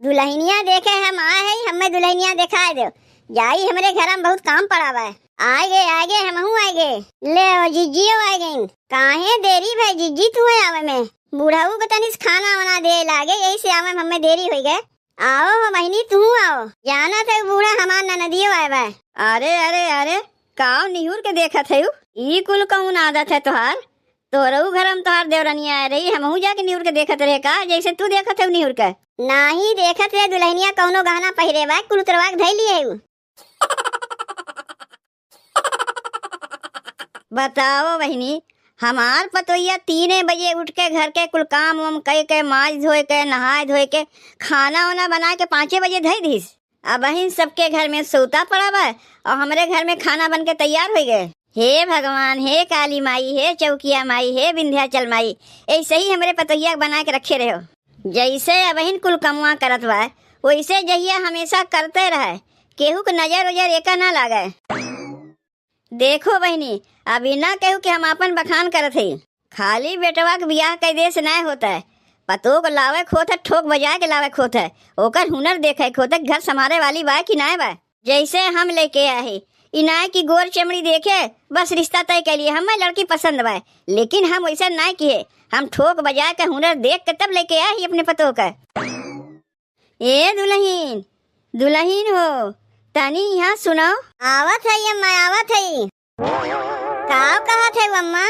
दुल्हनिया देखे हम आए है, हमें दुल्हनिया दिखाए दो। जाई हमरे घर में बहुत काम पड़ा हुआ है। आगे हमहू आगे ले जीजियो आ गई। काहे देरी भाई जीजी तू है आवे में? बूढ़ाऊ को तनिस खाना बना दे लागे, यही से आवे में हमें देरी हो गए। आओ हो बहनी तू आओ, जाना था बूढ़ा हमार ननदियो आए बा। अरे काव निहुर के देखा थे ई कुल कौन आदत है तुहार? तोरऊ घर में तोहार देवरनिया आ रही, हमहू जाके निहुर के देखत रहे का जैसे तू देखत है निहुर के? नाही देखत रे, दुल्हनिया कौनो गहना पहिरे बा, कुल उतरवा के धइली है। बताओ बहनी, हमार पतोइया 3 बजे उठ के घर के कुल काम वाम कह के माज धोए के नहाए धोए के खाना वाना बना के 5 बजे धई दीस। अब बहन सबके घर में सोता पड़ा बा और हमारे घर में खाना बन के तैयार हो गए। हे भगवान, हे काली माई, हे चौकिया माई, हे विंध्याचल माई, ऐसे ही हमारे पतोहिया बना के रखे रहो। जैसे बहन कुल कमुआ करत बा वैसे जहिया हमेशा करते रहे, केहू के नजर उजर एका ना लागे। देखो बहनी, अभी ना कहू कि हम अपन बखान करत है। खाली बेटवा के बियाह कैदे से नहीं होता है, पतो को लावे खोत है, ठोक बजा के लावे खोत है, ओकर हुनर देखे खोत है, घर संभाले वाली बा कि नहीं बा। जैसे हम लेके आए इनाय की गोर चमड़ी देखे बस रिश्ता तय कर लिए, हमें लड़की पसंद बा, लेकिन हम वैसा नहीं किए, हम ठोक बजा के हुनर देख के तब लेके आए अपने पतो का। ए दुल्हन दुल्हन हो तनी यहाँ सुनो। आवत है अम्मा, आवत है। काव कहत है अम्मा?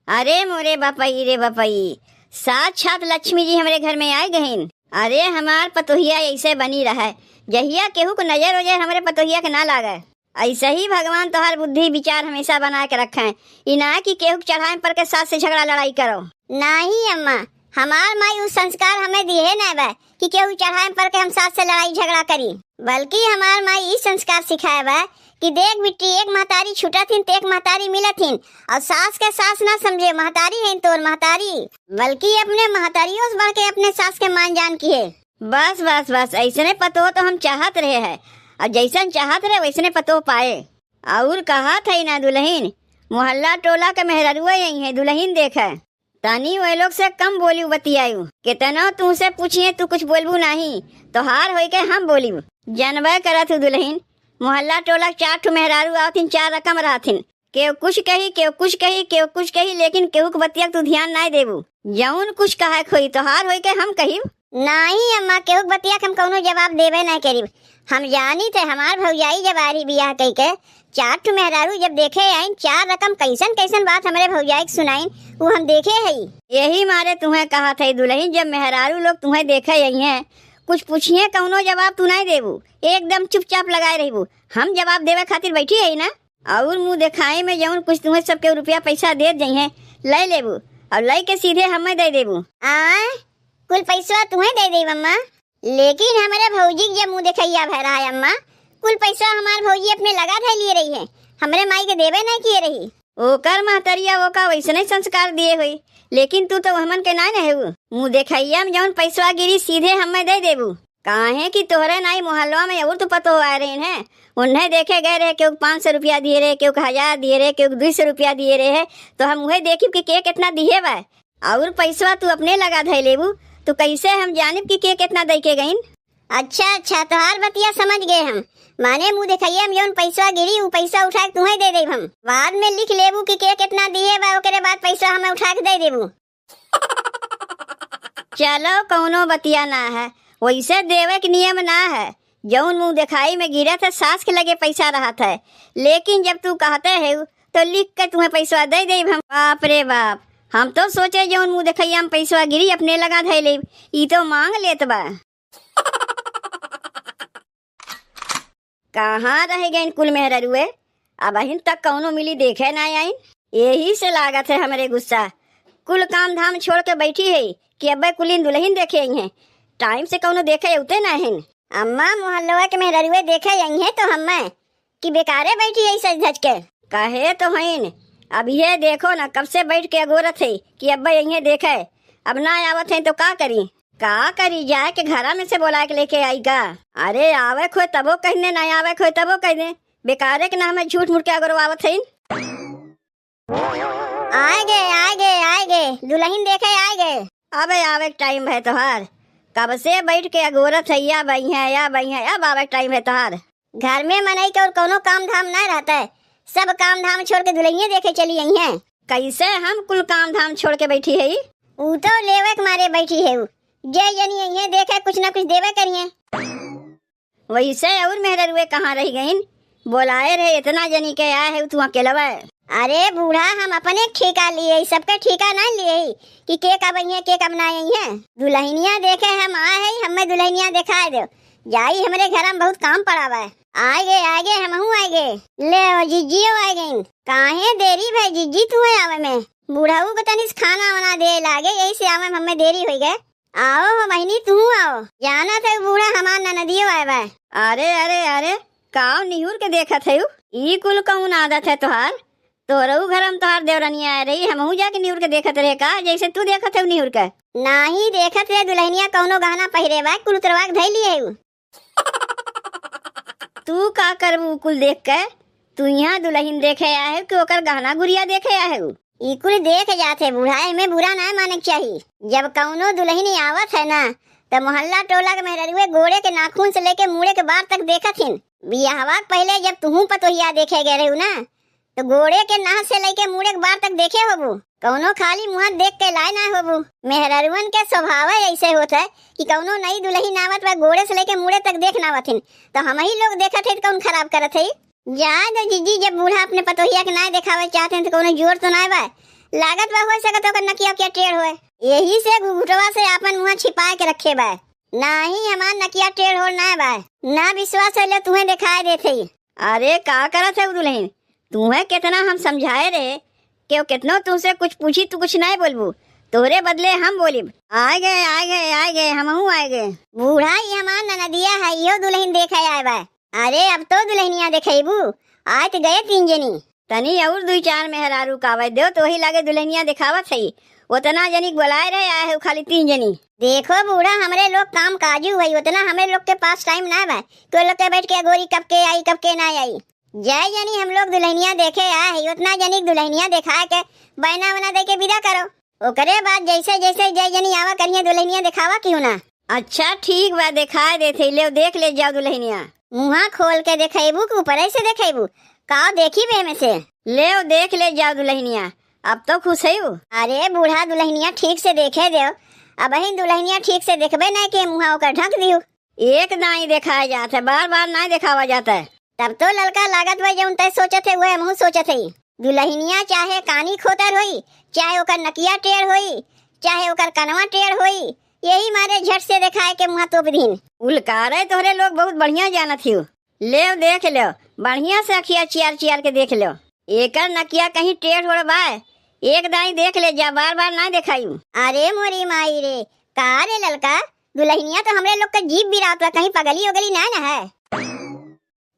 अरे मोरे बापई रे बापई, साक्षात लक्ष्मी जी हमारे घर में आए गहीन। अरे हमार पतोहिया ऐसे बनी रहा, जहिया केहू को नजर हो जाए हमारे पतोहिया के ना लागे। ऐसे ही भगवान तोहार बुद्धि विचार हमेशा बना के रखे, इना की केहू चढ़ाए पर के साथ से झगड़ा लड़ाई करो। नहीं अम्मा, हमार माई उस संस्कार हमें दिए नहीं बा कि केहू चढ़ाए पर के हम साथ से लड़ाई झगड़ा करी, बल्कि हमार माई इस संस्कार सिखाए बा कि देख बिट्टी, एक महतारी छूटा थीन तो एक महतारी मिला थीन, और सास के सास ना समझे महतारी है तोर महतारी, बल्कि अपने महतारियों से बढ़ के अपने सास के मान जान की है। बस बस बस ऐसने पतो तो हम चाहत रहे हैं, और जैसन चाहत रहे वैसने पतो पाए। और कहा था ना दुल्हन, मोहल्ला टोला के मेहरुआ यही है, दुल्हन देखा तनी वे लोग से कम बोली बतियायू, कितना तू से पूछिए तू कुछ बोलबू नहीं, तो हार हो के हम बोली जनबे करत दुल्हन। मोहल्ला टोला 4 मेहरारू आवथिन, 4 रकम रहथिन, केव कुछ कही केव कुछ कही केव कुछ कही, लेकिन केहू के बतिया तू ध्यान नहीं देबू, जौन कुछ कहा खोई तो हार हो के हम कही। नहीं अम्मा, केहू बतिया हम कौनो जवाब देवे नहीं करीब। हम जानी थे हमार भौजाई जब आ रही बियाह कही के 4 मेहरारू जब देखे आइन, 4 रकम कैसन कैसन बात हमारे भौजाई के सुनाइन, वो हम देखे है। यही मारे तुम्हें कहा था दुल्हन, जब मेहरारू लोग तुम्हें देखे यही है, कुछ पूछिए कौनो जवाब तू नहीं देबू, एकदम चुपचाप लगाए रहबू, हम जवाब देवे खातिर बैठी है ना। और मुँह दिखाए में जौन कुछ तुम्हें सबके रुपया पैसा दे जाइए ले लेबू, और ले के सीधे हमें दे देबू। कुल पैसा तुम्हें दे दे अम्मा, लेकिन हमारे भौजी जब मुँह दिखाइया भय रहा है अम्मा, कुल पैसा हमारे भौजी अपने लगा थे लिए रही है, हमारे माई के देवे नहीं किए रही। ओकर महतरिया वो का वैसने संस्कार दिए हुई, लेकिन तू तो हमन के नहीं रहू, मुँह दिखाइया में जौन पैसा गिरी सीधे हमें दे देबू। काहे कि तोहरे नाई मोहल्ला में और तो पतो आ रहे हैं, उन्हें देखे गए रहे, क्यों 500 रुपया दिए रहे, क्यों 1000 दिए रहे, क्यों 200 रुपया दिए रहे, तो हम वही देखी कि के कितना दिए बा, और पैसा तू अपने लगा धै लेबू, तो कैसे हम जानिब कि के कितना दे के गईन। अच्छा तोहार बतिया समझ गए हम, माने मुँह दिखाइए हम जौन पैसा गिरी वो पैसा उठा के तुम्हें दे देब, हम बाद में लिख लेबू कि के कितना दिए बा, ओकरे बाद पैसा हमें उठा के दे देबू। चलो कौनो बतिया ना है, वैसे देवे के नियम ना है, जौन मुँह दिखाई में गिरा था सास के लगे पैसा रहा था, लेकिन जब तू कहते है तो लिख के तुम्हें पैसा दे देब हम। बाप रे बाप, हम तो सोचे जौन मुँह दिखाइया में पैसा गिरी अपने लगा धै लेब, ई तो मांग लेत बा। कहाँ रह गए कुल मेहरुए, अब अहिन तक कौनो मिली देखे ना आइन, यही से लागत है हमारे गुस्सा, कुल काम धाम छोड़ के बैठी है कि अब कुलीन दुल्हन देखे आई है, टाइम से कौनो देखे उते ना है। अम्मा मोहल्ला के मेहरुए देखे आई है तो हमें कि बेकारे बैठी है सज धज के, कहे तो हईन। अब ये देखो ना कब से बैठ के अगोरत है कि अब्बा यही देखे, अब ना आवत है तो का करी जाए के घरा में से बोला के लेके आईगा। अरे आवे खोए तबो कहने, ना आवे खोए तबो कहने, बेकारे के नाम में झूठ मूठ के अगरवावत है। आए गए दुल्हन देखे आए गए। अबे आवे टाइम है तोहार, कब से बैठ के अगोरत है या बही है या बही है, अब आवे टाइम है तोहार। घर में मनई के और कोनो काम धाम न रहता है, सब काम धाम छोड़ के दुल्हनिया देखे चली आई हैं। कैसे हम कुल काम धाम छोड़ के बैठी है? ऊ तो लेवे के मारे बैठी है। जय जनी आई देखे कुछ न कुछ देवे करिए। वैसे और मेहरुए कहाँ रह गईन? बोलाए रहे इतना जनी के आए है तू अकेला। अरे बूढ़ा हम अपने ठेका लिए, सबके ठेका ना लिए कि के कब आई है के कब ना आई है। दुल्हनिया देखे हम आए है, हमें दुल्हनिया दिखाए दो। जाई हमारे घर में बहुत काम पड़ा हुआ है। आगे हम आए गए। ले जीजी आए गई। काहे देरी भाई जीजी तू है आवे में? बूढ़ाऊ को तनिस खाना बना दे लागे, यही से आवे हमें देरी हो गए। आओ महीनी तू आओ, जाना था बूढ़ा हमार ननदियो आए बा। अरे अरे अरे काव निहुर के देखा थे ई कुल कौन आदत है तुहार? तोरऊ घर में तुहार देवरनिया आ रही, हमहू जाके निहुर के देखत रहे का जैसे तू देखत है निहुर के? नाही देखत रहे, दुल्हनिया कौनो गहना पहिरे बा कुल उतरवा के धइली है। तू का करबू कुल देख के? तू यहाँ दुल्हन देखे आया है कि ओकर गहना गुड़िया देखे आया है? ई कुल देख जाते बूढ़ा, में बुरा ना माने के चाहिए। जब कौनो दुल्हन आवत है ना तो मोहल्ला टोला के मेहरुए गोड़े के नाखून से लेके मुड़े के बार तक देखत हिन। बियाहवा पहले जब तुहू पतोहिया देखे गए रहू ना तो गोड़े के नाक से लेके मुड़े के बार तक देखे होबू, कौनो खाली मुँह देख के लाए ना होबू। मेहरुअन के स्वभाव ऐसे होता है कि कौनो नई दुल्हन आवत बा गोड़े से लेके मुड़े तक देख ना आवथिन, तो हम ही लोग देखत है कौन खराब करत है। जा दो जीजी, जब बूढ़ा अपने पतोहिया के ना दिखावे चाहते हैं तो कोनो जोर तो ना बा। लागत बा हो सकत ओकर नकिया क्या टेढ़ होए, यही से घुघुटवा से अपन मुँह छिपा के रखे बा। नाही हमार नकिया टेढ़ हो ना बा, ना विश्वास है तुम्हें दिखाई देते। अरे का करत है दुल्हन? तुम्हें कितना हम समझाए रे कि कितनो तुमसे कुछ पूछी तू कुछ नहीं बोलबू, तोरे बदले हम बोली। आए गए हमहू आए गए। बूढ़ा ये हमार ननदिया है, यो दुल्हन देखे आए बा। अरे अब तो दुल्हनिया देखेबू, आज तो गए 3 जनी। तनी और 2-4 मेहरारू कावे दो तो वही लागे दुल्हनिया दिखावत है। उतना जनी बुलाए रहे आए है खाली 3 जनी। देखो बूढ़ा हमरे लोग काम काजू है, उतना हमें लोग के पास टाइम ना बा। तो लोग के बैठ के गोरी कब के आई कब के ना आई। जय जनी हम लोग दुल्हनिया देखे आए है, उतना जनी दुल्हनिया दिखा के बहना बना दे के विदा करो। ओकरे बाद जैसे जैसे जय जनी आवा करिए दुल्हनिया दिखावा क्यों ना। अच्छा ठीक बा, दिखाए देते ले देख ले जाओ दुल्हनिया। मुँह खोल के देखेबू कि ऊपर से देखेबू? का देखी बे में से ले देख ले जाओ दुल्हनिया। अब तो खुश है। अरे बूढ़ा दुल्हनिया ठीक से देखे दो, अब ही दुल्हनिया ठीक से देखबे नहीं के मुँह ओकर ढक दियो। एक दाई दिखाया जाता है, बार बार नहीं दिखावा जाता है। तब तो लड़का लागत वही जौन तय सोचत है वह मुँह सोचत है। दुल्हनिया चाहे कानी खोतर होई, चाहे ओकर नकिया टेढ़ होई, चाहे ओकर कनवा टेढ़ होई, यही मारे झट से दिखाए के मुँह तोप दीन। उलकारे तोहरे लोग बहुत बढ़िया जानत हियो। ले देख लो, बढ़िया से अखिया चियार के देख लो। एकर नकिया कहीं टेढ़ हो बा, एक दाई देख ले जा, बार बार ना दिखाई। अरे मोरी माई रे, का रे ललका, दुल्हनिया तो हमरे लोग का जीभ भी रात कहीं पगली उगली ना है।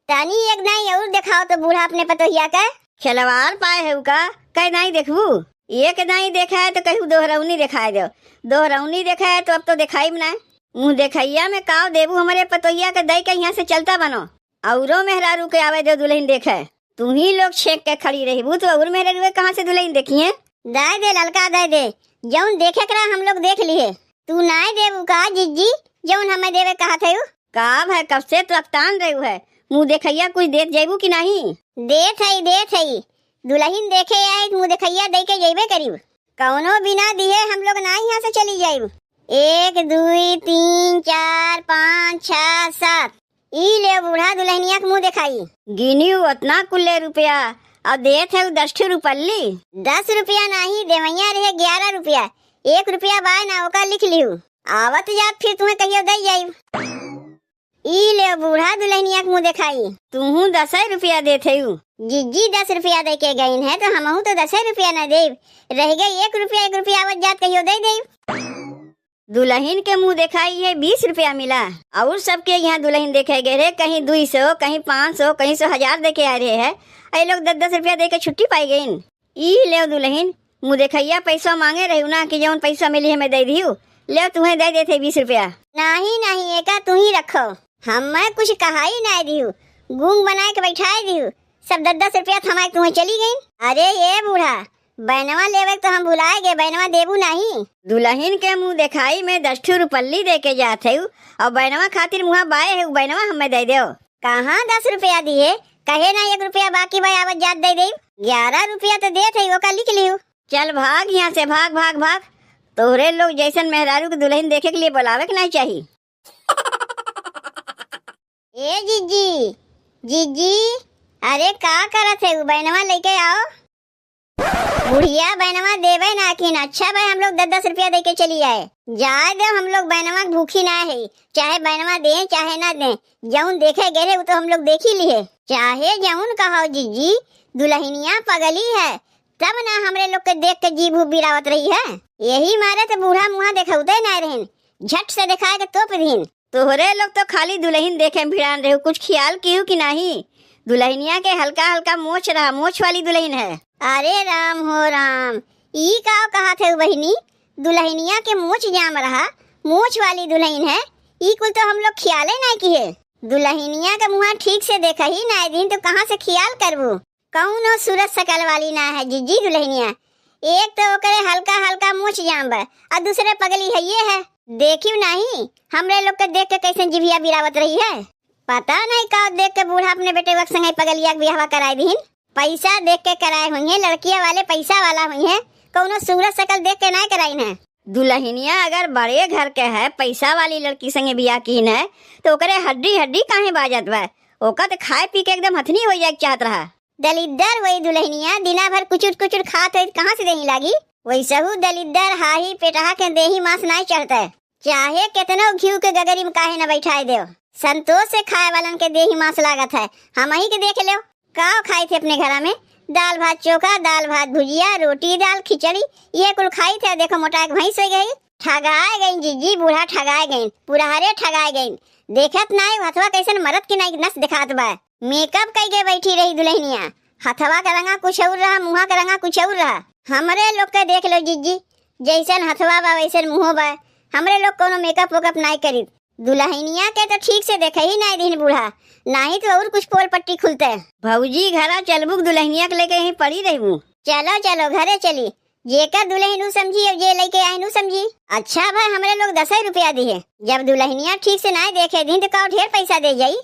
तनी एक दाई और दिखाओ तो बूढ़ा अपने पतोहिया का खिलवाड़ पाए है का। कई दाई देखबू? एक दाई देखा है तो कहू दोहरौनी दिखाए दो, दोहरौनी देखा है तो अब तो दिखाई ना। मुँह देखैया में काव देबू हमारे पतोहिया के दई के यहाँ से चलता बनो। औरो मेहरारू के आवे दो दुल्हन देखे, तू ही लोग छेक के खड़ी रही तो और मेहरारू कहाँ से दुल्हन देखिए? दाय दे ललका दाय दे, जौन देखे करा हम लोग देख लिए। तू नाय देबू का जीजी जौन हमें देवे कहा थे? काव है कब से तो अफतान रहू है, मुँह देखैया कुछ देख जेबू की नहीं? देत है दुल्हन देखे आए मुँह देखैया दे के जेबे करीब, कौनो बिना दिए हम लोग ना यहाँ से चली जाये। 1 2 3 4 5 6 7 ई ले बूढ़ा दुल्हनिया के मुँह दिखाई। गिनी उतना कुल्ले रुपया और देत है 10 रुपल्ली। 10 रुपया नहीं देवैया रहे 11 रुपया, 1 रुपया बा ना ओका लिख लिहू, आवत जात फिर तुम्हें कहियो दे जाई। ई ले बूढ़ा दुल्हनिया के मुँह दिखाई। तुहू 10 रुपया देते हूँ। जीजी 10 रुपया दे के गई है तो हमहू तो 10 रुपया न दे, रह गई 1 रुपया आवत जात कहियो दे। दुल्हन के मुँह दिखाई है 20 रुपया मिला, और सबके यहाँ दुल्हन देखे गए रहे, कहीं 200 कहीं 500 कहीं 100,000 देके आ रहे हैं। ये लोग 10-10 रुपया दे के छुट्टी पाई गई। ई ले दुल्हन मुँह देखैया पैसा मांगे रही ना कि जौन पैसा मिली हमें दे दियो, ले तुम्हें दे देते 20 रुपया। नहीं एका तू ही रखो, हमें कुछ कहा ही नहीं दियो, गूंग बनाए के बैठाए दियो, सब 10-10 रुपया थमाए तुम्हें चली गई। अरे ये बूढ़ा बैनवा लेवे तो हम भुलाए गए, बैनवा देबू नहीं। दुल्हन के मुंह दिखाई में 10 ठू रुपल्ली दे के जाते हूँ और बैनवा खातिर मुँह बाए है, बैनवा हमें दे दो। कहाँ 10 रुपया दिए, कहे ना 1 रुपया बाकी भाई आवत जात दे दे। 11 रुपया तो दे थे, वो का लिख लियो। चल भाग यहाँ से, भाग भाग भाग। तोहरे लोग जैसन मेहरारू के दुल्हन देखे के लिए बुलावे के नहीं चाहिए। ए जीजी, जीजी, अरे का करत है, बैनवा लेके आओ। बुढ़िया बैनवा देवे ना कि अच्छा भाई हम लोग 10-10 रुपया दे के चली आए। जाए दे, हम लोग बैनवा भूखी ना है, चाहे बैनवा दे चाहे ना दे, जौन देखे गए वो तो हम लोग देख ही लिए। चाहे जौन कहो जीजी, दुल्हनिया पगली है, तब ना हमरे लोग के देख के जीभ बिरावत रही है। यही मारे तो बूढ़ा मुँह देखते ना रहन, झट से दिखाए के तोप दीन। तोहरे लोग तो खाली दुल्हन देखे भिड़ान रहे, कुछ ख्याल कियो कि नहीं? दुल्हनिया के हल्का हल्का मोछ रहा, मोछ वाली दुल्हन है। अरे राम हो राम, ई का कहा थे बहिनी, दुल्हनिया के मोछ जाम रहा, मोछ वाली दुल्हन है, ई कुल तो हम लोग ख्याले नहीं किए। दुल्हनिया का मुँह ठीक से देखा ही ना दिन तो कहाँ से ख्याल करबू। कौनो सूरत शकल वाली ना है जीजी दुल्हनिया, एक तो ओकरे हल्का हल्का मोछ जाम बा और दूसरे पगली है ये है। देखियो नहीं हमरे लोग के देख के कैसे जिभिया बिरावत रही है। पता नहीं का देख के बूढ़ा अपने बेटे वक्त संगे पगलिया बियाह कराए दीन। पैसा देख के कराए हुई है, लड़कियां वाले पैसा वाला हुई है, कौनो सूरत शकल देख के नहीं कराई है। दुल्हनिया अगर बड़े घर के है, पैसा वाली लड़की संगे बियाह कीन है तो ओकरे हड्डी हड्डी काहे बाजत बा, ओका तो खाए पी के एकदम हथनी हो जाए चाहत रहा। दलिद्दर वही दुल्हनिया दिना भर कुचुर कुचुर खात है, कहाँ से देही लागी। वैसे हूँ दलिद्दर हाही पेटहा के देही मांस नहीं चढ़ता है, चाहे कितनो घी के गगरी में काहे न बैठाए दो, संतोष से खाए वालन के देही मांस लागत है। हम ही के देख लो का खाई थे अपने घर में, दाल भात चोखा, दाल भात भुजिया, रोटी दाल खिचड़ी, ये कुल खाई थे। देखो मोटा भैंस हो गई, ठगाए गई जीजी, बूढ़ा ठगाए गई, पुरारे ठगाए गई। देखत नहीं हथवा कैसे मरद की नहीं नस दिखात बा। मेकअप कई के बैठी रही दुल्हनिया, हथवा का रंगा कुछ और रहा, मुँह का रंगा कुछ और रहा। हमरे लोग के देख लो जीजी, जैसन हथवा बा वैसन मुँह बा, हमरे लोग कोनो मेकअप वेकअप नहीं करी। दुल्हनिया के तो ठीक से देखा ही नहीं दिन बूढ़ा, नहीं तो और कुछ पोल पट्टी खुलते। भौजी घरा चलबुक दुल्हनिया के लेके यहीं पड़ी रहूं। चलो चलो घरे चली, जेकर दुल्हन समझी और जे लेके आई समझी। अच्छा भाई हमरे लोग 10 रुपया दिए, जब दुल्हनिया ठीक से नहीं देखे दिन तो का ढेर पैसा दे जाई।